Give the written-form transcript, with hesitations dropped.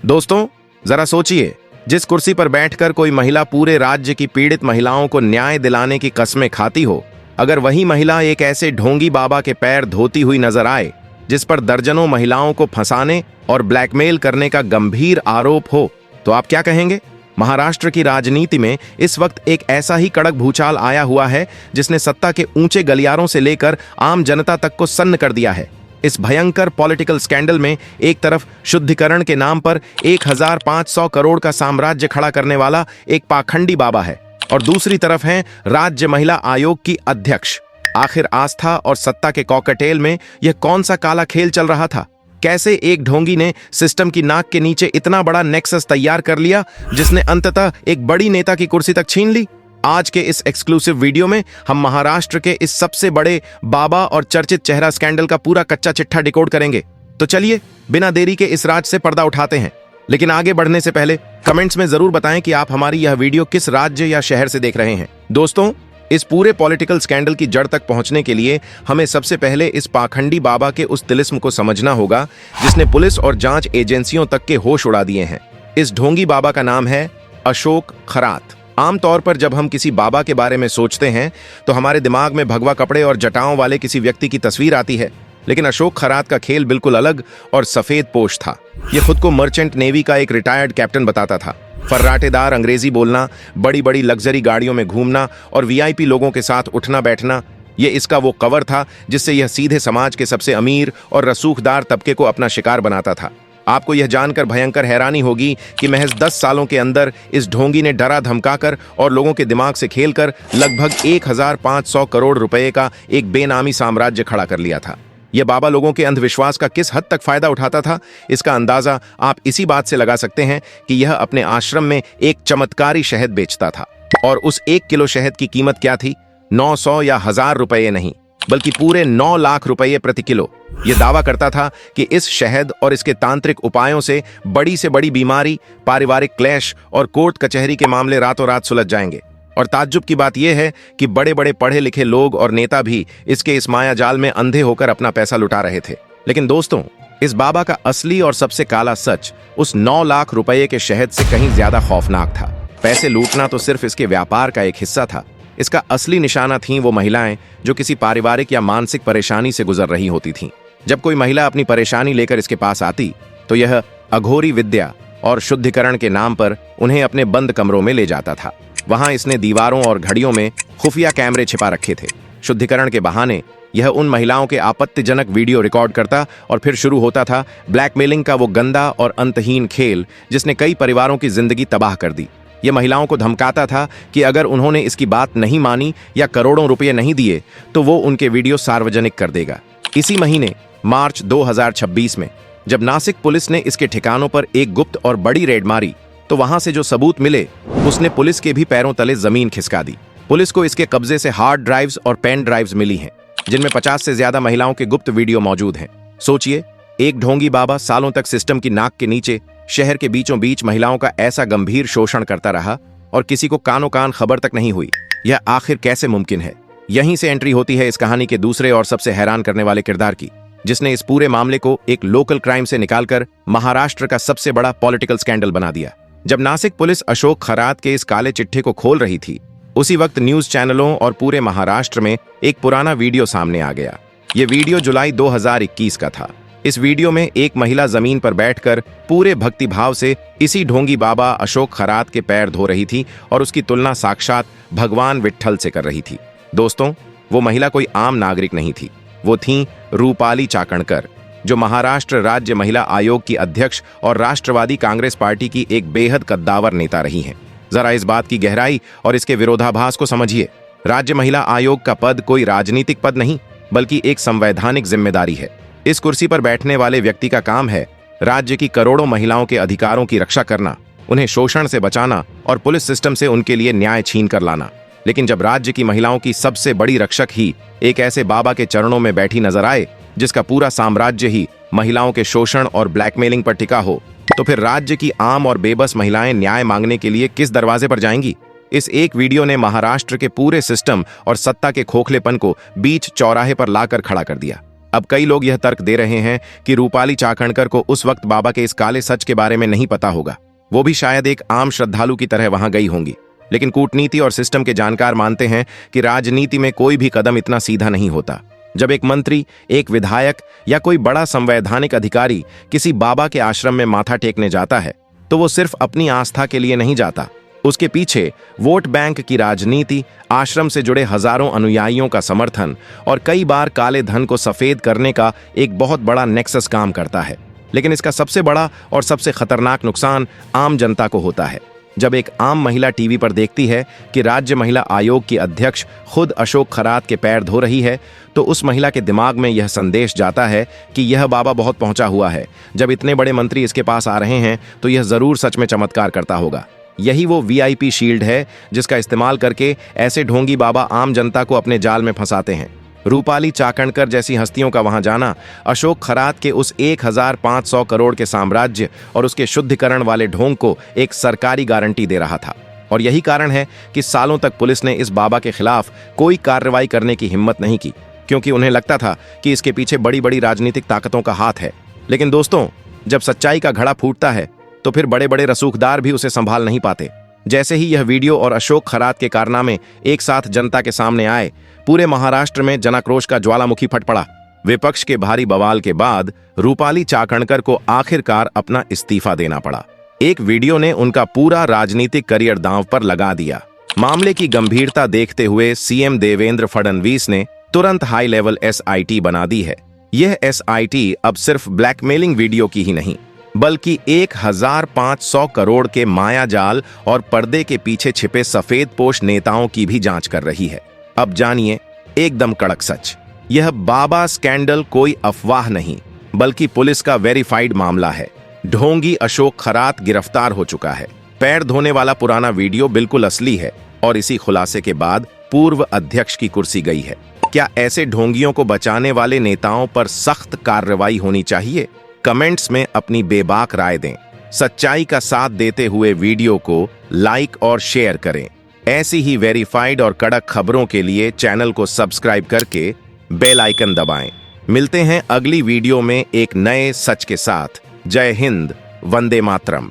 दोस्तों, जरा सोचिए, जिस कुर्सी पर बैठकर कोई महिला पूरे राज्य की पीड़ित महिलाओं को न्याय दिलाने की कस्में खाती हो, अगर वही महिला एक ऐसे ढोंगी बाबा के पैर धोती हुई नजर आए जिस पर दर्जनों महिलाओं को फंसाने और ब्लैकमेल करने का गंभीर आरोप हो, तो आप क्या कहेंगे? महाराष्ट्र की राजनीति में इस वक्त एक ऐसा ही कड़क भूचाल आया हुआ है जिसने सत्ता के ऊंचे गलियारों से लेकर आम जनता तक को सन्न कर दिया है। इस भयंकर पॉलिटिकल स्कैंडल में एक तरफ शुद्धिकरण के नाम पर 1500 करोड़ का साम्राज्य खड़ा करने वाला एक पाखंडी बाबा है और दूसरी तरफ है राज्य महिला आयोग की अध्यक्ष। आखिर आस्था और सत्ता के कॉकटेल में यह कौन सा काला खेल चल रहा था? कैसे एक ढोंगी ने सिस्टम की नाक के नीचे इतना बड़ा नेक्सस तैयार कर लिया जिसने अंततः एक बड़ी नेता की कुर्सी तक छीन ली? आज के इस एक्सक्लूसिव वीडियो में हम महाराष्ट्र के इस सबसे बड़े बाबा और चर्चित चेहरा स्कैंडल का पूरा कच्चा चिट्ठा डिकोड करेंगे। तो चलिए बिना देरी के इस राज से पर्दा उठाते हैं। लेकिन आगे बढ़ने से पहले कमेंट्स में जरूर बताएं कि आप हमारी यह वीडियो किस राज्य या शहर से देख रहे हैं। दोस्तों, इस पूरे पॉलिटिकल स्कैंडल की जड़ तक पहुंचने के लिए हमें सबसे पहले इस पाखंडी बाबा के उस तिलिस्म को समझना होगा जिसने पुलिस और जांच एजेंसियों तक के होश उड़ा दिए हैं। इस ढोंगी बाबा का नाम है अशोक खरात। आमतौर पर जब हम किसी बाबा के बारे में सोचते हैं तो हमारे दिमाग में भगवा कपड़े और जटाओं वाले किसी व्यक्ति की तस्वीर आती है, लेकिन अशोक खरात का खेल बिल्कुल अलग और सफेद पोश था। यह खुद को मर्चेंट नेवी का एक रिटायर्ड कैप्टन बताता था। फर्राटेदार अंग्रेजी बोलना, बड़ी बड़ी लग्जरी गाड़ियों में घूमना और वीआईपी लोगों के साथ उठना बैठना, यह इसका वो कवर था जिससे यह सीधे समाज के सबसे अमीर और रसूखदार तबके को अपना शिकार बनाता था। आपको यह जानकर भयंकर हैरानी होगी कि महज 10 सालों के अंदर इस ढोंगी ने डरा धमकाकर और लोगों के दिमाग से खेलकर लगभग 1500 करोड़ रुपए का एक बेनामी साम्राज्य खड़ा कर लिया था। यह बाबा लोगों के अंधविश्वास का किस हद तक फायदा उठाता था, इसका अंदाजा आप इसी बात से लगा सकते हैं कि यह अपने आश्रम में एक चमत्कारी शहद बेचता था और उस 1 किलो शहद की कीमत क्या थी? 900 या 1000 रुपये नहीं, बल्कि पूरे 9 लाख रुपये प्रति किलो। यह दावा करता था कि इस शहद और इसके तांत्रिक उपायों से बड़ी से बड़ी बीमारी, पारिवारिक क्लेश और कोर्ट कचहरी के मामले रातों रात सुलझ जाएंगे। और ताज्जुब की बात यह है कि बड़े बड़े पढ़े लिखे लोग और नेता भी इसके इस माया जाल में अंधे होकर अपना पैसा लुटा रहे थे। लेकिन दोस्तों, इस बाबा का असली और सबसे काला सच उस 9 लाख रुपये के शहद से कहीं ज्यादा खौफनाक था। पैसे लूटना तो सिर्फ इसके व्यापार का एक हिस्सा था। इसका असली निशाना थीं वो महिलाएं जो किसी पारिवारिक या मानसिक परेशानी से गुजर रही होती थीं। जब कोई महिला अपनी परेशानी लेकर इसके पास आती तो यह अघोरी विद्या और शुद्धिकरण के नाम पर उन्हें अपने बंद कमरों में ले जाता था। वहां इसने दीवारों और घड़ियों में खुफिया कैमरे छिपा रखे थे। शुद्धिकरण के बहाने यह उन महिलाओं के आपत्तिजनक वीडियो रिकॉर्ड करता और फिर शुरू होता था ब्लैकमेलिंग का वो गंदा और अंतहीन खेल जिसने कई परिवारों की जिंदगी तबाह कर दी। यह महिलाओं को धमकाता था कि अगर उन्होंने इसकी बात नहीं मानी या करोड़ों रुपए नहीं दिए तो वो उनके वीडियो सार्वजनिक कर देगा। इसी महीने मार्च 2026 में जब नासिक पुलिस ने इसके ठिकानों पर एक गुप्त और बड़ी रेड मारी तो वहां से जो सबूत मिले उसने पुलिस के भी पैरों तले जमीन खिसका दी। पुलिस को इसके कब्जे से हार्ड ड्राइव्स और पेन ड्राइव्स मिली हैं जिनमें 50 से ज्यादा महिलाओं के गुप्त वीडियो मौजूद हैं। सोचिए, एक ढोंगी बाबा सालों तक सिस्टम की नाक के नीचे शहर के बीचों बीच महिलाओं का ऐसा गंभीर शोषण करता रहा और किसी को कानों कान खबर तक नहीं हुई। यह आखिर कैसे मुमकिन है? यहीं से एंट्री होती है इस कहानी के दूसरे और सबसे हैरान करने वाले किरदार की, जिसने इस पूरे मामले को एक लोकल क्राइम से निकालकर महाराष्ट्र का सबसे बड़ा पॉलिटिकल स्कैंडल बना दिया। जब नासिक पुलिस अशोक खरात के इस काले चिट्ठे को खोल रही थी, उसी वक्त न्यूज चैनलों और पूरे महाराष्ट्र में एक पुराना वीडियो सामने आ गया। यह वीडियो जुलाई 2021 का था। इस वीडियो में एक महिला जमीन पर बैठकर पूरे भक्तिभाव से इसी ढोंगी बाबा अशोक खरात के पैर धो रही थी और उसकी तुलना साक्षात भगवान विट्ठल से कर रही थी। दोस्तों, वो महिला कोई आम नागरिक नहीं थी। वो थीं रूपाली चाकणकर, जो महाराष्ट्र राज्य महिला आयोग की अध्यक्ष और राष्ट्रवादी कांग्रेस पार्टी की एक बेहद कद्दावर नेता रही हैं। जरा इस बात की गहराई और इसके विरोधाभास को समझिए। राज्य महिला आयोग का पद कोई राजनीतिक पद नहीं, बल्कि एक संवैधानिक जिम्मेदारी है। इस कुर्सी पर बैठने वाले व्यक्ति का काम है राज्य की करोड़ों महिलाओं के अधिकारों की रक्षा करना, उन्हें शोषण से बचाना और पुलिस सिस्टम से उनके लिए न्याय छीन कर लाना। लेकिन जब राज्य की महिलाओं की सबसे बड़ी रक्षक ही एक ऐसे बाबा के चरणों में बैठी नजर आए जिसका पूरा साम्राज्य ही महिलाओं के शोषण और ब्लैकमेलिंग पर टिका हो, तो फिर राज्य की आम और बेबस महिलाएं न्याय मांगने के लिए किस दरवाजे पर जाएंगी? इस एक वीडियो ने महाराष्ट्र के पूरे सिस्टम और सत्ता के खोखलेपन को बीच चौराहे पर लाकर खड़ा कर दिया। अब कई लोग यह तर्क दे रहे हैं कि रूपाली चाकणकर को उस वक्त बाबा के इस काले सच के बारे में नहीं पता होगा। वो भी शायद एक आम श्रद्धालु की तरह वहां गई होंगी। लेकिन कूटनीति और सिस्टम के जानकार मानते हैं कि राजनीति में कोई भी कदम इतना सीधा नहीं होता। जब एक मंत्री, एक विधायक या कोई बड़ा संवैधानिक अधिकारी किसी बाबा के आश्रम में माथा टेकने जाता है तो वो सिर्फ अपनी आस्था के लिए नहीं जाता। उसके पीछे वोट बैंक की राजनीति, आश्रम से जुड़े हजारों अनुयायियों का समर्थन और कई बार काले धन को सफेद करने का एक बहुत बड़ा नेक्सस काम करता है। लेकिन इसका सबसे बड़ा और सबसे खतरनाक नुकसान आम जनता को होता है। जब एक आम महिला टीवी पर देखती है कि राज्य महिला आयोग की अध्यक्ष खुद अशोक खरात के पैर धो रही है, तो उस महिला के दिमाग में यह संदेश जाता है कि यह बाबा बहुत पहुंचा हुआ है। जब इतने बड़े मंत्री इसके पास आ रहे हैं तो यह जरूर सच में चमत्कार करता होगा। यही वो वीआईपी शील्ड है जिसका इस्तेमाल करके ऐसे ढोंगी बाबा आम जनता को अपने जाल में फंसाते हैं। रूपाली चाकणकर जैसी हस्तियों का वहां जाना अशोक खरात के उस 1500 करोड़ के साम्राज्य और उसके शुद्धिकरण वाले ढोंग को एक सरकारी गारंटी दे रहा था। और यही कारण है कि सालों तक पुलिस ने इस बाबा के खिलाफ कोई कार्रवाई करने की हिम्मत नहीं की, क्योंकि उन्हें लगता था कि इसके पीछे बड़ी बड़ी राजनीतिक ताकतों का हाथ है। लेकिन दोस्तों, जब सच्चाई का घड़ा फूटता है तो फिर बड़े बड़े रसूखदार भी उसे संभाल नहीं पाते। जैसे ही यह वीडियो और अशोक खरात के कारनामे एक साथ जनता के सामने आए, पूरे महाराष्ट्र में जनाक्रोश का ज्वालामुखी फट पड़ा। विपक्ष के भारी बवाल के बाद रूपाली चाकणकर को आखिरकार अपना इस्तीफा देना पड़ा। एक वीडियो ने उनका पूरा राजनीतिक करियर दांव पर लगा दिया। मामले की गंभीरता देखते हुए सीएम देवेंद्र फडणवीस ने तुरंत हाई लेवल एसआईटी बना दी है। यह एसआईटी अब सिर्फ ब्लैकमेलिंग वीडियो की ही नहीं, बल्कि 1500 करोड़ के मायाजाल और पर्दे के पीछे छिपे सफेदपोश नेताओं की भी जांच कर रही है। अब जानिए एकदम कड़क सच। यह बाबा स्कैंडल कोई अफवाह नहीं, बल्कि पुलिस का वेरीफाइड मामला है। ढोंगी अशोक खरात गिरफ्तार हो चुका है। पैर धोने वाला पुराना वीडियो बिल्कुल असली है और इसी खुलासे के बाद पूर्व अध्यक्ष की कुर्सी गई है। क्या ऐसे ढोंगियों को बचाने वाले नेताओं पर सख्त कार्रवाई होनी चाहिए? कमेंट्स में अपनी बेबाक राय दें। सच्चाई का साथ देते हुए वीडियो को लाइक और शेयर करें। ऐसी ही वेरीफाइड और कड़क खबरों के लिए चैनल को सब्सक्राइब करके बेल आइकन दबाएं। मिलते हैं अगली वीडियो में एक नए सच के साथ। जय हिंद, वंदे मातरम।